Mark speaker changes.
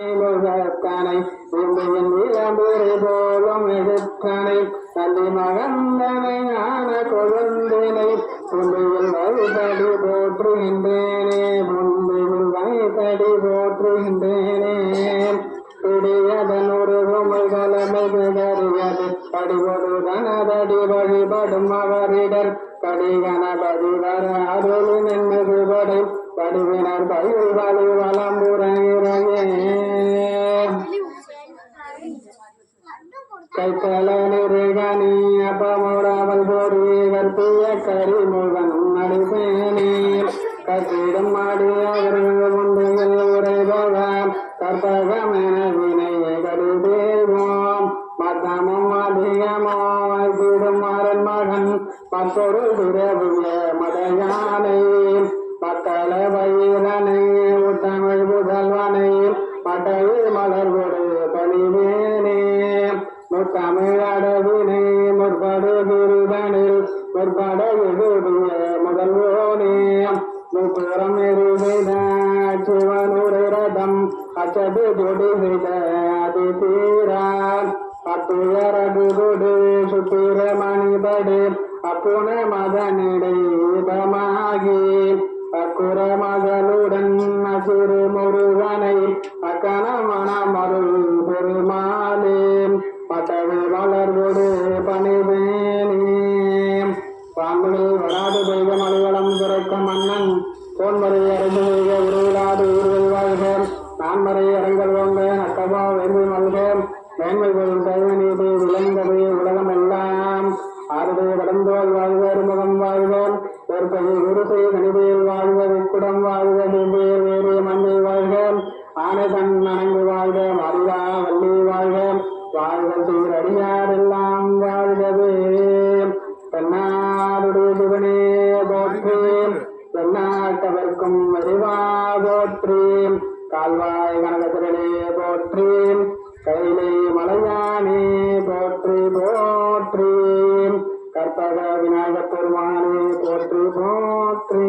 Speaker 1: முகத்தானை இந்தியின் இளம்புரை போலும் எதிர்த்தானை தந்தி மகந்தனை ஆன கொழுந்தினை புந்தியில் வைத்தடி போற்றுகின்றேனே புந்தியில் வைத்தடி போற்றுகின்றேனே பிடியதன் ஒரு குமிழ்கலமை கிடறியது படிபொரு கனதடி வழிபடும் அவரிடர் கடி கணபதி வர அருள் நின்மதுபடை படிவினர் பயில் வலு வளம்புறையே கைத்தலனிருகனி அப்பமுறாமல் போடி கற்பிய கரிமுகன் நடிப்பேனே கட்டிடம் மாடியவர்கள் முந்தையில் உரைபவன் கற்பகமென வினையை கருதேவோம் மதமும் அதிகமோ வைத்திடும் மாறன் மகன் மற்றொரு பிறவிய மதையானை மக்கள வயிறனை தமிழ் புதல்வனை மட்டையில் மலர்கொடு பணிவேனே முத்தமிழ் அடவினை முற்படு விருதனில் முற்பட எழுதிய முதல்வோனே முப்புறம் எருவிட சிவனுரை ரதம் அச்சது கொடி செய்த அது தீரான் அத்துயரது கொடு சுத்திர மணிபடு அப்புன மதனிடை இதமாகி அக்குற மகளுடன் அசுறு முருகனை அக்கண மணமருள் பெருமாளே பட்டவி வளர்கொடு பணிவேனே பாம்புகள் வராது பெய்த மலைவளம் துறைக்க மன்னன் போன்மறை அரங்கு செய்க உருவிலாது ஊர்கள் வாழ்க நான்மறை அரங்கல் வாங்க அக்கபா வெறுமை மல்க மேன்மை கொள்ளும் சைவ நீதி விளங்கவே உலகம் எல்லாம் ஆறுடைய கடந்தோல் வாழ்க அறுமுகம் வாழ்க ஏற்பது குருசை கணிதையில் வாழ்க விக்குடம் வாழ்க திவ்யல் வேறிய மண்ணை வாழ்க ஆனை தன் நனங்கு வாழ்க மருகா வள்ளி வாழ்க வாழ்க சீரடியார் எல்லாம் வாழ்கவே தென்னாடுடைய சிவனே போற்றி தென்னாட்டவர்க்கும் அறிவா போற்றி கால்வாய் கனகத்திரனே போற்றி கைலை மலையானே போற்றி போற்றி கற்பக விநாயகப் பெருமானே போற்றி போற்றி